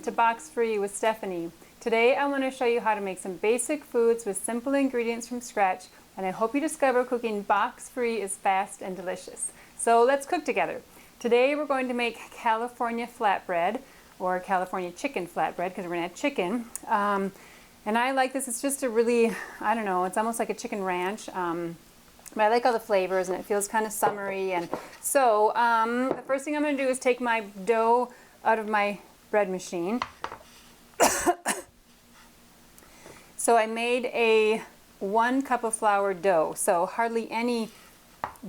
to Box Free with Stephanie. Today I want to show you how to make some basic foods with simple ingredients from scratch, and I hope you discover cooking box free is fast and delicious. So let's cook together. Today we're going to make California flatbread, or California chicken flatbread, because we're going to have chicken. And I like this. It's just a really, I don't know, it's almost like a chicken ranch. But I like all the flavors and it feels kind of summery. And so the first thing I'm going to do is take my dough out of my bread machine. So I made a 1 cup of flour dough. So hardly any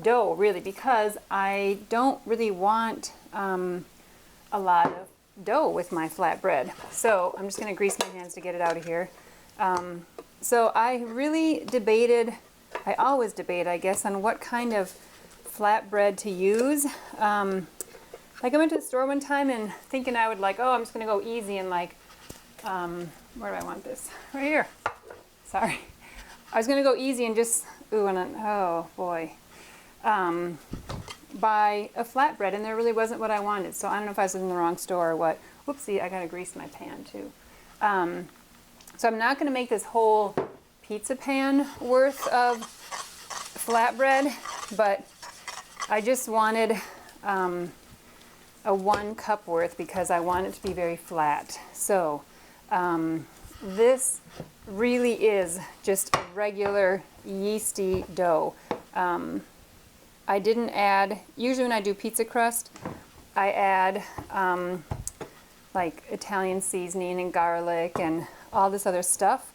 dough really, because I don't really want a lot of dough with my flatbread. So I'm just going to grease my hands to get it out of here. So I really debated, I always debate, I guess, on what kind of flatbread to use. Like I went to the store one time and thinking I would like, oh, I'm just going to go easy and like, where do I want this? Right here. Sorry. I was going to go easy and just, oh boy, buy a flatbread, and there really wasn't what I wanted. So I don't know if I was in the wrong store or what. Whoopsie, I got to grease my pan too. So I'm not going to make this whole pizza pan worth of flatbread, but I just wanted a 1 cup worth because I want it to be very flat. So this really is just a regular yeasty dough. I didn't add, usually when I do pizza crust, I add like Italian seasoning and garlic and all this other stuff.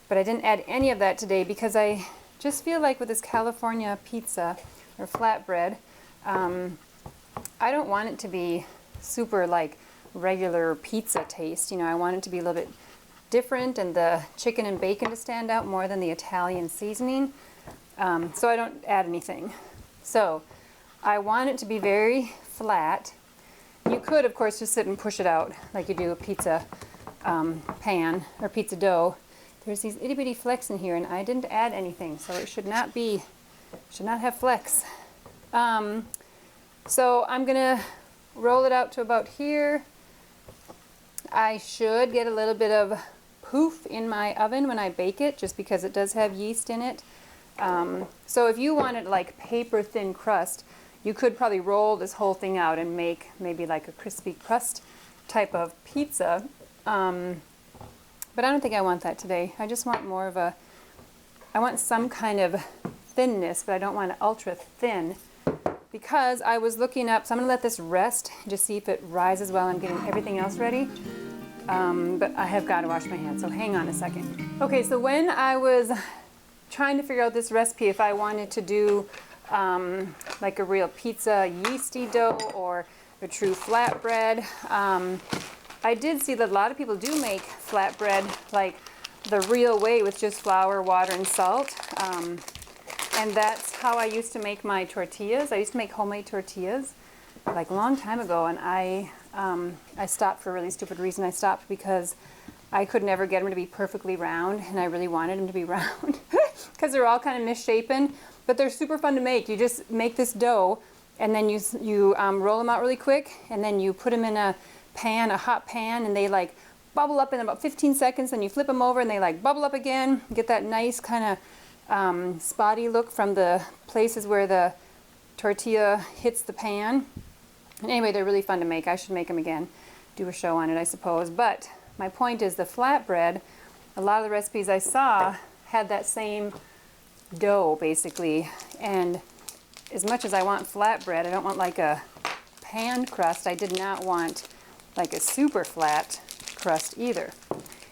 But I didn't add any of that today because I just feel like with this California pizza or flatbread, I don't want it to be super like regular pizza taste. You know, I want it to be a little bit different and the chicken and bacon to stand out more than the Italian seasoning. So I don't add anything. So I want it to be very flat. You could, of course, just sit and push it out like you do a pizza pan or pizza dough. There's these itty bitty flecks in here, and I didn't add anything, so it should not have flecks. So I'm gonna roll it out to about here. I should get a little bit of poof in my oven when I bake it, just because it does have yeast in it. So if you wanted like paper thin crust, you could probably roll this whole thing out and make maybe like a crispy crust type of pizza. But I don't think I want that today. I just want more of I want some kind of thinness, but I don't want it ultra thin, because I was looking up, so I'm gonna let this rest, just see if it rises while I'm getting everything else ready. But I have got to wash my hands, so hang on a second. Okay, so when I was trying to figure out this recipe, if I wanted to do like a real pizza yeasty dough or a true flatbread, I did see that a lot of people do make flatbread like the real way with just flour, water, and salt. And that's how I used to make my tortillas. I used to make homemade tortillas like a long time ago, and I stopped for a really stupid reason. I stopped because I could never get them to be perfectly round, and I really wanted them to be round because they're all kind of misshapen, but they're super fun to make. You just make this dough, and then you roll them out really quick, and then you put them in a pan, a hot pan, and they like bubble up in about 15 seconds, and you flip them over and they like bubble up again. You get that nice kind of spotty look from the places where the tortilla hits the pan. And anyway, they're really fun to make. I should make them again, do a show on it, I suppose. But my point is the flatbread, a lot of the recipes I saw had that same dough basically. And as much as I want flatbread, I don't want like a pan crust. I did not want like a super flat crust either.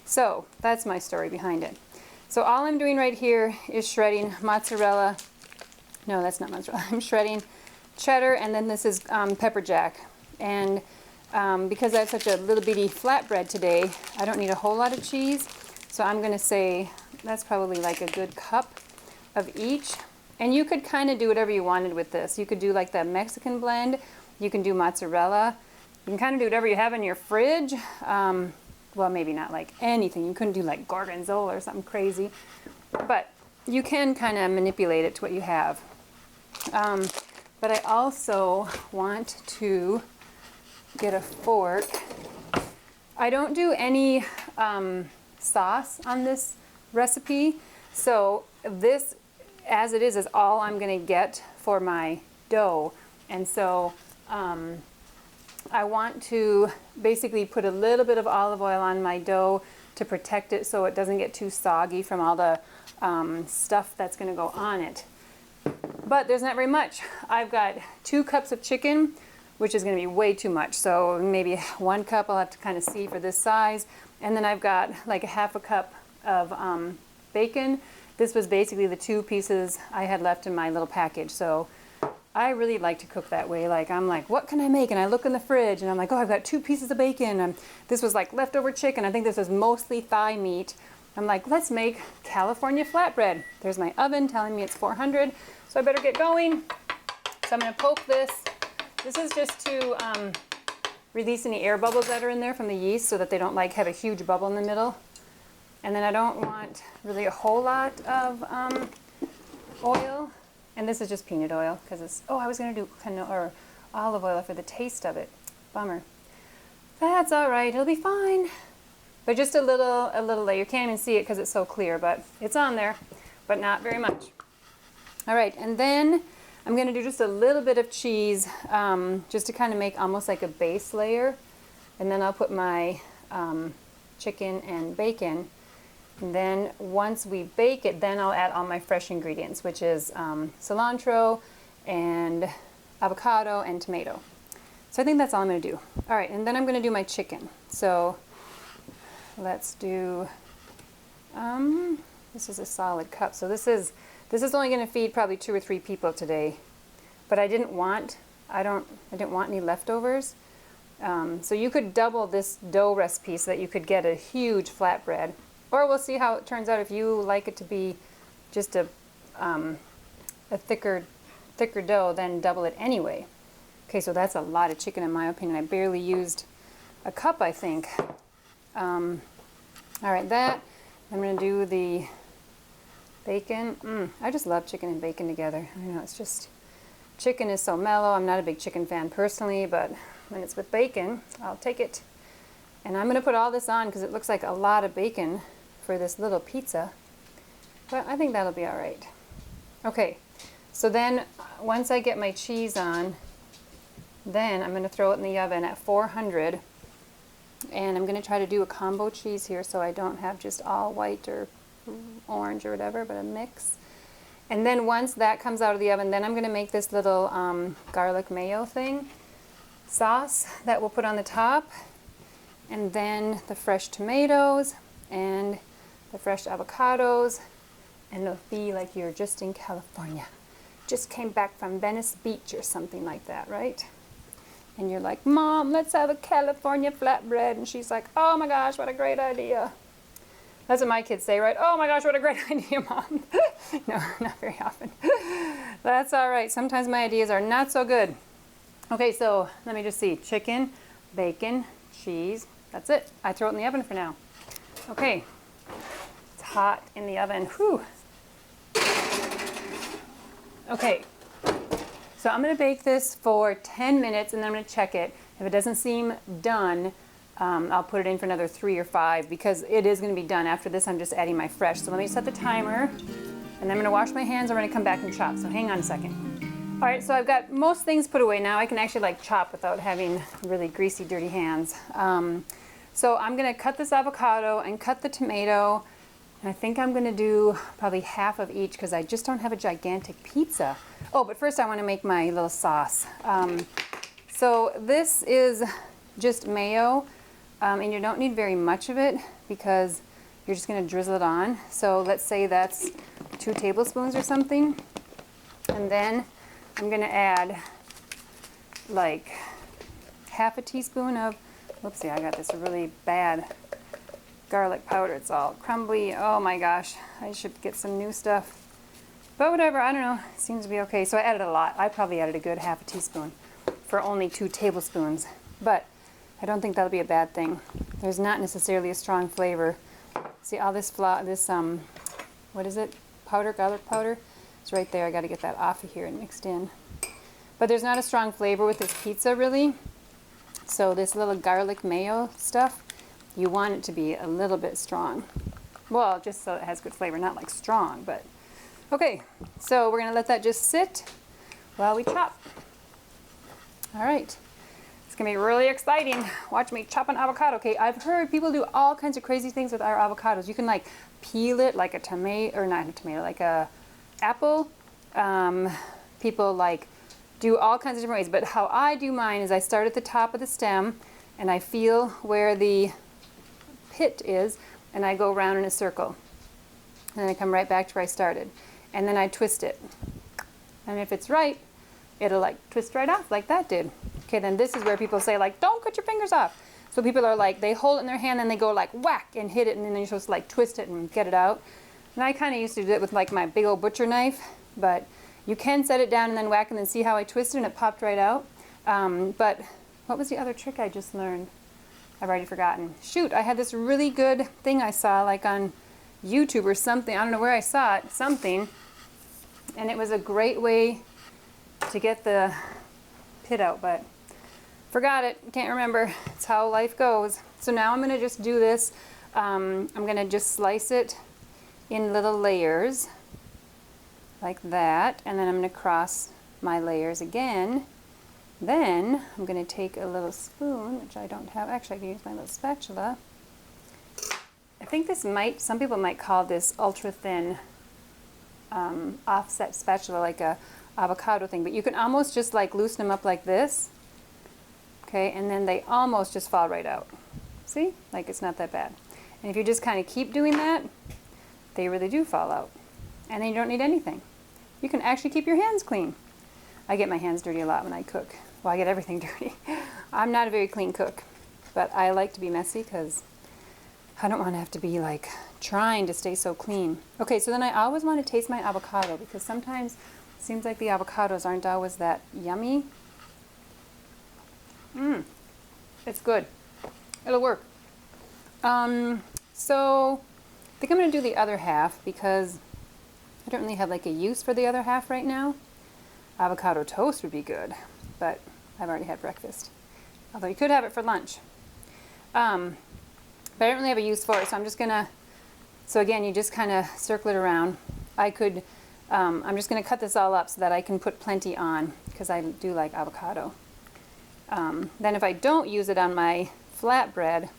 So that's my story behind it. So all I'm doing right here is shredding mozzarella. No, that's not mozzarella. I'm shredding cheddar, and then this is pepper jack. And because I have such a little bitty flatbread today, I don't need a whole lot of cheese. So I'm going to say that's probably like a good cup of each. And you could kind of do whatever you wanted with this. You could do like the Mexican blend. You can do mozzarella. You can kind of do whatever you have in your fridge. Well, maybe not like anything. You couldn't do like gorgonzola or something crazy. But you can kind of manipulate it to what you have. But I also want to get a fork I don't do any sauce on this recipe, so this, as it is all I'm going to get for my dough. And so I want to basically put a little bit of olive oil on my dough to protect it so it doesn't get too soggy from all the stuff that's going to go on it. But there's not very much. I've got 2 cups of chicken, which is going to be way too much. So maybe 1 cup, I'll have to kind of see for this size. And then I've got like a half a cup of bacon. This was basically the 2 pieces I had left in my little package. So I really like to cook that way. Like, I'm like, what can I make? And I look in the fridge and I'm like, oh, I've got 2 pieces of bacon. This was like leftover chicken. I think this was mostly thigh meat. I'm like, let's make California flatbread. There's my oven telling me it's 400, so I better get going. So I'm gonna poke this. This is just to release any air bubbles that are in there from the yeast so that they don't like have a huge bubble in the middle. And then I don't want really a whole lot of oil. And this is just peanut oil because it's, oh, I was gonna do canola or olive oil for the taste of it. Bummer. That's all right, it'll be fine. But just a little layer. You can't even see it because it's so clear, but it's on there, but not very much. All right, and then I'm gonna do just a little bit of cheese just to kind of make almost like a base layer. And then I'll put my chicken and bacon. And then once we bake it, then I'll add all my fresh ingredients, which is cilantro and avocado and tomato. So I think that's all I'm gonna do. All right, and then I'm gonna do my chicken. So let's do, this is a solid cup. So this is only gonna feed probably 2 or 3 people today. But I didn't want any leftovers. So you could double this dough recipe so that you could get a huge flatbread. Or we'll see how it turns out if you like it to be just a thicker dough, then double it anyway. Okay, so that's a lot of chicken in my opinion. I barely used a cup, I think. All right, that. I'm gonna do the bacon. I just love chicken and bacon together. I know, it's just, chicken is so mellow. I'm not a big chicken fan personally, but when it's with bacon, I'll take it. And I'm gonna put all this on because it looks like a lot of bacon for this little pizza, but I think that'll be all right. Okay, so then once I get my cheese on, then I'm gonna throw it in the oven at 400. And I'm going to try to do a combo cheese here so I don't have just all white or orange or whatever, but a mix. And then once that comes out of the oven, then I'm going to make this little garlic mayo sauce that we'll put on the top. And then the fresh tomatoes and the fresh avocados. And it'll be like you're just in California. Just came back from Venice Beach or something like that, right? And you're like, Mom, let's have a California flatbread. And she's like, oh my gosh, what a great idea. That's what my kids say, right? Oh my gosh, what a great idea, Mom. No, not very often. That's all right. Sometimes my ideas are not so good. Okay, so let me just see. Chicken, bacon, cheese. That's it. I throw it in the oven for now. Okay. It's hot in the oven. Whew. Okay. So I'm going to bake this for 10 minutes and then I'm going to check it. If it doesn't seem done, I'll put it in for another 3 or 5 because it is going to be done. After this, I'm just adding my fresh. So let me set the timer and then I'm going to wash my hands. I'm going to come back and chop. So hang on a second. All right, so I've got most things put away now. I can actually like chop without having really greasy, dirty hands. So I'm going to cut this avocado and cut the tomato. And I think I'm going to do probably half of each because I just don't have a gigantic pizza. Oh, but first I want to make my little sauce. So this is just mayo, and you don't need very much of it because you're just going to drizzle it on. So let's say that's 2 tablespoons or something. And then I'm going to add like half a teaspoon of, whoopsie, I got this really bad garlic powder. It's all crumbly. Oh my gosh, I should get some new stuff. But whatever, I don't know, it seems to be okay. So I added a lot. I probably added a good half a teaspoon for only 2 tablespoons. But I don't think that'll be a bad thing. There's not necessarily a strong flavor. See all this what is it? Powder, garlic powder? It's right there. I got to get that off of here and mixed in. But there's not a strong flavor with this pizza really. So this little garlic mayo stuff you want it to be a little bit strong. Well, just so it has good flavor, not like strong, but okay. So we're gonna let that just sit while we chop. All right, it's gonna be really exciting. Watch me chop an avocado. Okay, I've heard people do all kinds of crazy things with our avocados. You can like peel it like a tomato, or not a tomato, like a apple. People like do all kinds of different ways, but how I do mine is I start at the top of the stem and I feel where the pit is and I go around in a circle. And then I come right back to where I started. And then I twist it. And if it's right, it'll like twist right off like that did. Okay, then this is where people say like, don't cut your fingers off. So people are like, they hold it in their hand and they go like whack and hit it, and then you're supposed to like twist it and get it out. And I kind of used to do it with like my big old butcher knife, but you can set it down and then whack and then see how I twisted and it popped right out. But what was the other trick I just learned? I've already forgotten. Shoot, I had this really good thing I saw like on YouTube or something. I don't know where I saw it, something. And it was a great way to get the pit out, but forgot it, can't remember. It's how life goes. So now I'm gonna just do this. I'm gonna just slice it in little layers like that, and then I'm gonna cross my layers again. Then I'm gonna take a little spoon, which I don't have. Actually, I can use my little spatula. I think this might, some people might call this ultra thin offset spatula, like a avocado thing, but you can almost just like loosen them up like this. Okay, and then they almost just fall right out. See, like it's not that bad. And if you just kind of keep doing that, they really do fall out. And then you don't need anything. You can actually keep your hands clean. I get my hands dirty a lot when I cook. Well, I get everything dirty. I'm not a very clean cook, but I like to be messy because I don't want to have to be like trying to stay so clean. Okay, so then I always want to taste my avocado because sometimes it seems like the avocados aren't always that yummy. It's good. It'll work. So I think I'm going to do the other half because I don't really have like a use for the other half right now. Avocado toast would be good, but I've already had breakfast. Although you could have it for lunch. But I don't really have a use for it, so I'm just gonna, so again, you just kind of circle it around. I could, I'm just gonna cut this all up so that I can put plenty on, because I do like avocado. Then if I don't use it on my flatbread,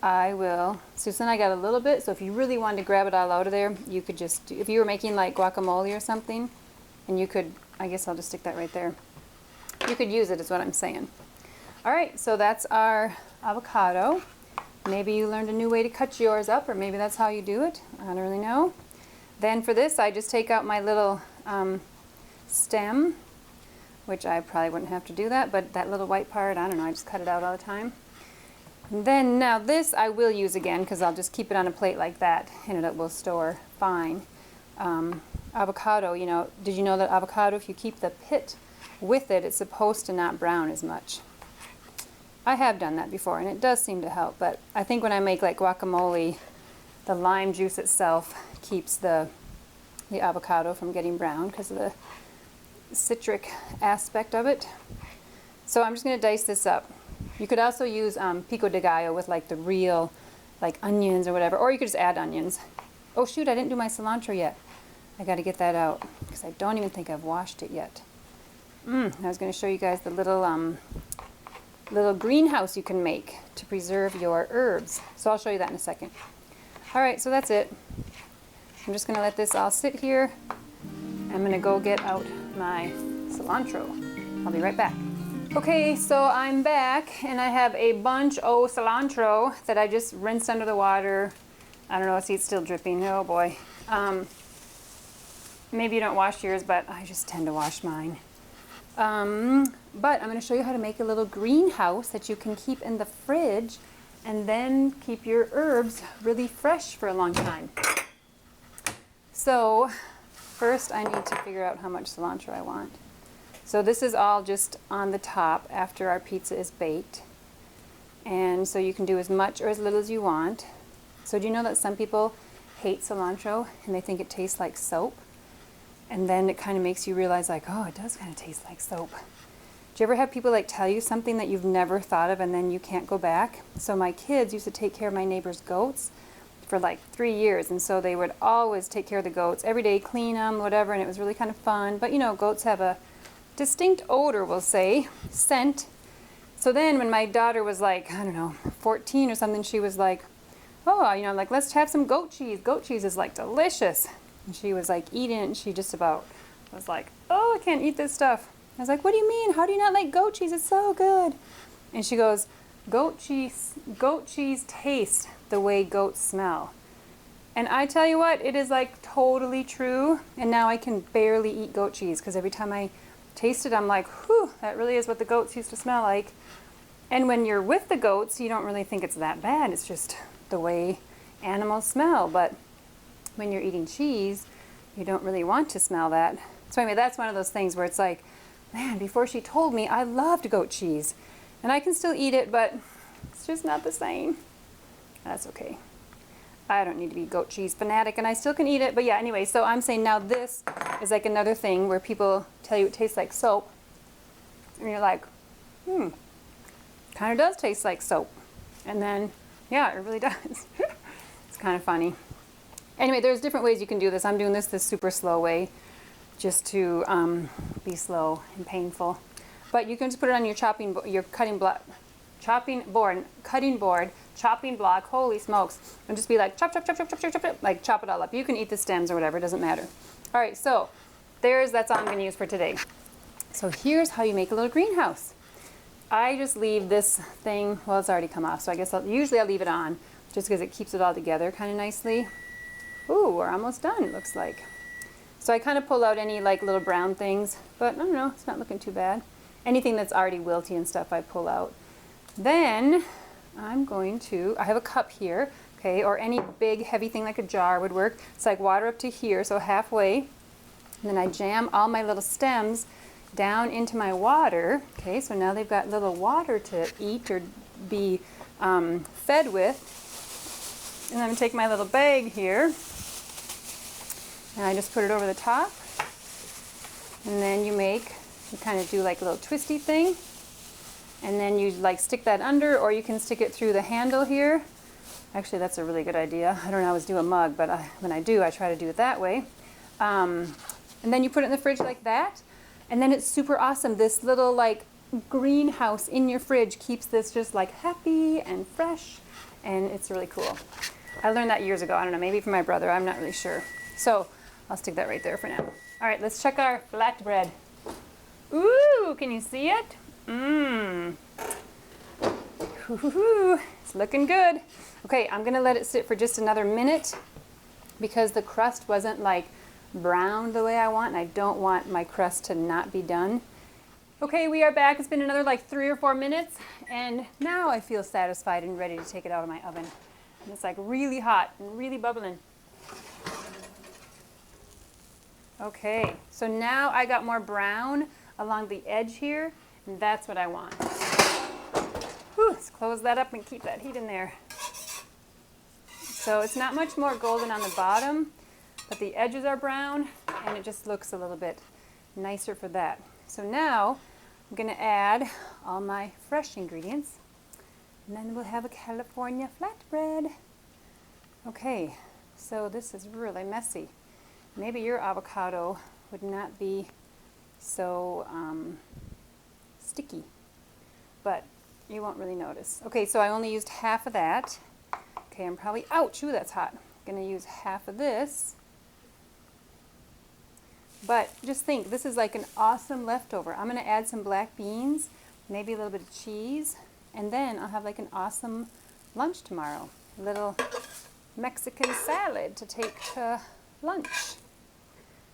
I will, so then I got a little bit, so if you really wanted to grab it all out of there, you could just, if you were making like guacamole or something, and you could, I guess I'll just stick that right there. You could use it is what I'm saying. All right, so that's our avocado. Maybe you learned a new way to cut yours up, or maybe that's how you do it. I don't really know. Then for this, I just take out my little stem, which I probably wouldn't have to do that, but that little white part, I don't know, I just cut it out all the time. And then now this I will use again because I'll just keep it on a plate like that and it will store fine. Avocado, you know, did you know that avocado, if you keep the pit with it, it's supposed to not brown as much? I have done that before and it does seem to help, but I think when I make like guacamole, the lime juice itself keeps the avocado from getting brown because of the citric aspect of it. So I'm just going to dice this up. You could also use pico de gallo with like the real like onions or whatever, or you could just add onions. Oh shoot, I didn't do my cilantro yet. I got to get that out because I don't even think I've washed it yet. I was going to show you guys the little greenhouse you can make to preserve your herbs. So I'll show you that in a second. All right, so that's it. I'm just going to let this all sit here. I'm going to go get out my cilantro. I'll be right back. Okay, so I'm back and I have a bunch of cilantro that I just rinsed under the water. I don't know, see it's still dripping. Oh boy. Maybe you don't wash yours, but I just tend to wash mine. But I'm going to show you how to make a little greenhouse that you can keep in the fridge and then keep your herbs really fresh for a long time. So first I need to figure out how much cilantro I want. So this is all just on the top after our pizza is baked. And so you can do as much or as little as you want. So do you know that some people hate cilantro and they think it tastes like soap? And then it kind of makes you realize like, oh, it does kind of taste like soap. Do you ever have people like tell you something that you've never thought of and then you can't go back? So my kids used to take care of my neighbor's goats for like 3 years, and so they would always take care of the goats every day, clean them, whatever, and it was really kind of fun. But you know, goats have a distinct odor, we'll say, scent. So then when my daughter was like, I don't know, 14 or something, she was like, oh, you know, like, let's have some goat cheese. Goat cheese is like delicious. And she was like eating it, and she just about was like, oh, I can't eat this stuff. I was like, what do you mean? How do you not like goat cheese? It's so good. And she goes, goat cheese tastes the way goats smell. And I tell you what, it is like totally true. And now I can barely eat goat cheese because every time I taste it, I'm like, whew, that really is what the goats used to smell like. And when you're with the goats, you don't really think it's that bad. It's just the way animals smell. But when you're eating cheese, you don't really want to smell that. So anyway, that's one of those things where it's like, man, before she told me, I loved goat cheese. And I can still eat it, but it's just not the same. That's okay. I don't need to be goat cheese fanatic, and I still can eat it. But yeah, anyway, so I'm saying now this is like another thing where people tell you it tastes like soap. And you're like, kind of does taste like soap. And then, yeah, it really does. It's kind of funny. Anyway, there's different ways you can do this. I'm doing this super slow way, just to be slow and painful. But you can just put it on your cutting board, chopping block, holy smokes, and just be like chop, chop, chop, chop, chop, chop, chop, chop, like chop it all up. You can eat the stems or whatever, it doesn't matter. All right, so that's all I'm gonna use for today. So here's how you make a little greenhouse. I just leave this thing, well, it's already come off, so I guess usually I'll leave it on just because it keeps it all together kind of nicely. Ooh, we're almost done, it looks like. So I kind of pull out any like little brown things, but I don't know, it's not looking too bad. Anything that's already wilty and stuff I pull out. Then I have a cup here, okay, or any big heavy thing like a jar would work. It's like water up to here, so halfway. And then I jam all my little stems down into my water. Okay, so now they've got little water to eat or be fed with. And I'm gonna take my little bag here, and I just put it over the top. And then you kind of do like a little twisty thing. And then you like stick that under, or you can stick it through the handle here. Actually, that's a really good idea. I don't always do a mug, but when I do, I try to do it that way. And then you put it in the fridge like that. And then it's super awesome. This little like greenhouse in your fridge keeps this just like happy and fresh. And it's really cool. I learned that years ago. I don't know, maybe from my brother. I'm not really sure. So I'll stick that right there for now. All right, let's check our flatbread. Ooh, can you see it? It's looking good. Okay, I'm gonna let it sit for just another minute because the crust wasn't like brown the way I want, and I don't want my crust to not be done. Okay, we are back. It's been another like 3 or 4 minutes, and now I feel satisfied and ready to take it out of my oven. And it's like really hot and really bubbling. Okay, so now I got more brown along the edge here, and that's what I want. Whew, let's close that up and keep that heat in there. So it's not much more golden on the bottom, but the edges are brown, and it just looks a little bit nicer for that. So now I'm going to add all my fresh ingredients, and then we'll have a California flatbread. Okay, so this is really messy. Maybe your avocado would not be so sticky, but you won't really notice. Okay, so I only used half of that. Okay, I'm probably, ouch, ooh, that's hot. I'm gonna use half of this. But just think, this is like an awesome leftover. I'm gonna add some black beans, maybe a little bit of cheese, and then I'll have like an awesome lunch tomorrow. A little Mexican salad to take to lunch.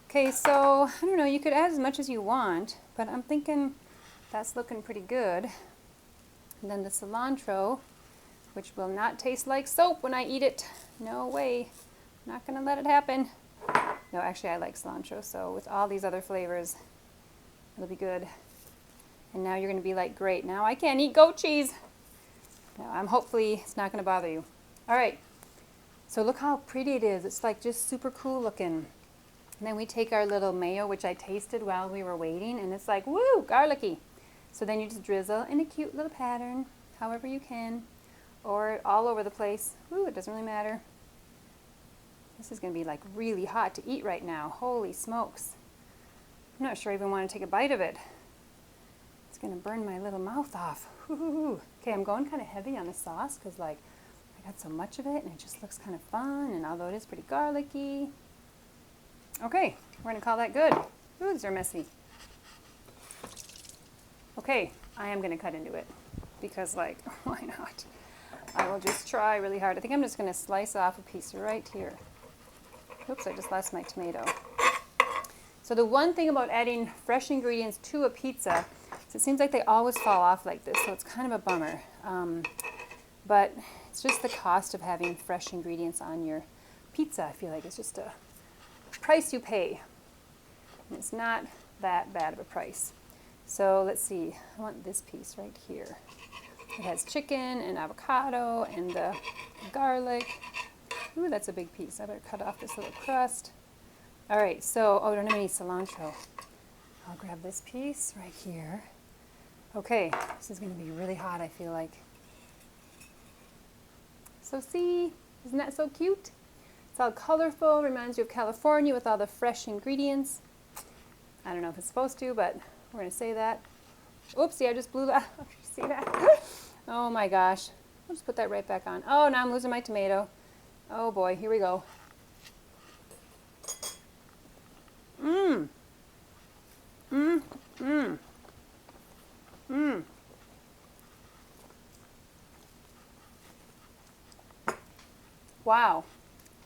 Okay, so I don't know, you could add as much as you want, but I'm thinking that's looking pretty good. And then the cilantro, which will not taste like soap when I eat it. No way, not gonna let it happen. No, actually I like cilantro, so with all these other flavors, it'll be good. And now you're gonna be like, great, now I can't eat goat cheese. No, hopefully it's not gonna bother you. All right, so look how pretty it is. It's like just super cool looking. And then we take our little mayo, which I tasted while we were waiting, and it's like, woo, garlicky. So then you just drizzle in a cute little pattern, however you can, or all over the place. Ooh, it doesn't really matter. This is going to be like really hot to eat right now. Holy smokes. I'm not sure I even want to take a bite of it. It's going to burn my little mouth off. Ooh. Okay, I'm going kind of heavy on the sauce because like I got so much of it and it just looks kind of fun, and although it is pretty garlicky. Okay, we're going to call that good. Ooh, these are messy. Okay, I am going to cut into it because like, why not? I will just try really hard. I think I'm just going to slice off a piece right here. Oops, I just lost my tomato. So the one thing about adding fresh ingredients to a pizza is it seems like they always fall off like this, so it's kind of a bummer. But it's just the cost of having fresh ingredients on your pizza. I feel like it's just a price you pay. And it's not that bad of a price. So let's see, I want this piece right here. It has chicken and avocado and the garlic. Ooh, that's a big piece. I better cut off this little crust. All right, so, oh, I don't have any cilantro. I'll grab this piece right here. Okay, this is going to be really hot, I feel like. So see, isn't that so cute? It's all colorful, reminds you of California with all the fresh ingredients. I don't know if it's supposed to, but we're going to say that. Oopsie, I just blew that. You see that? Oh my gosh. I'll just put that right back on. Oh, now I'm losing my tomato. Oh boy, here we go. Mmm. Mmm. Mmm. Mmm. Wow.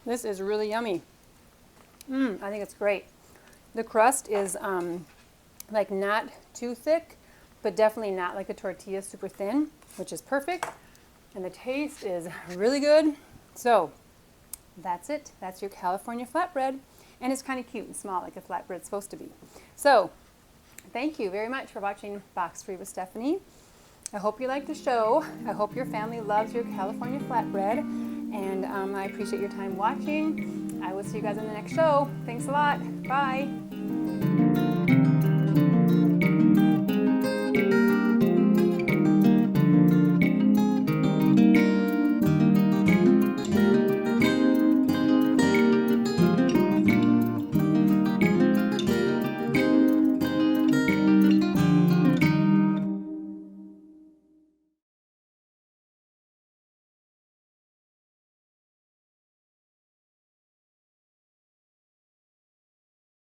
This is really yummy. I think it's great. The crust is like not too thick, but definitely not like a tortilla super thin, which is perfect. And the taste is really good. So that's it. That's your California flatbread. And it's kind of cute and small like a flatbread's supposed to be. So thank you very much for watching Box Free with Stephanie. I hope you liked the show. I hope your family loves your California flatbread. And I appreciate your time watching. I will see you guys on the next show. Thanks a lot. Bye.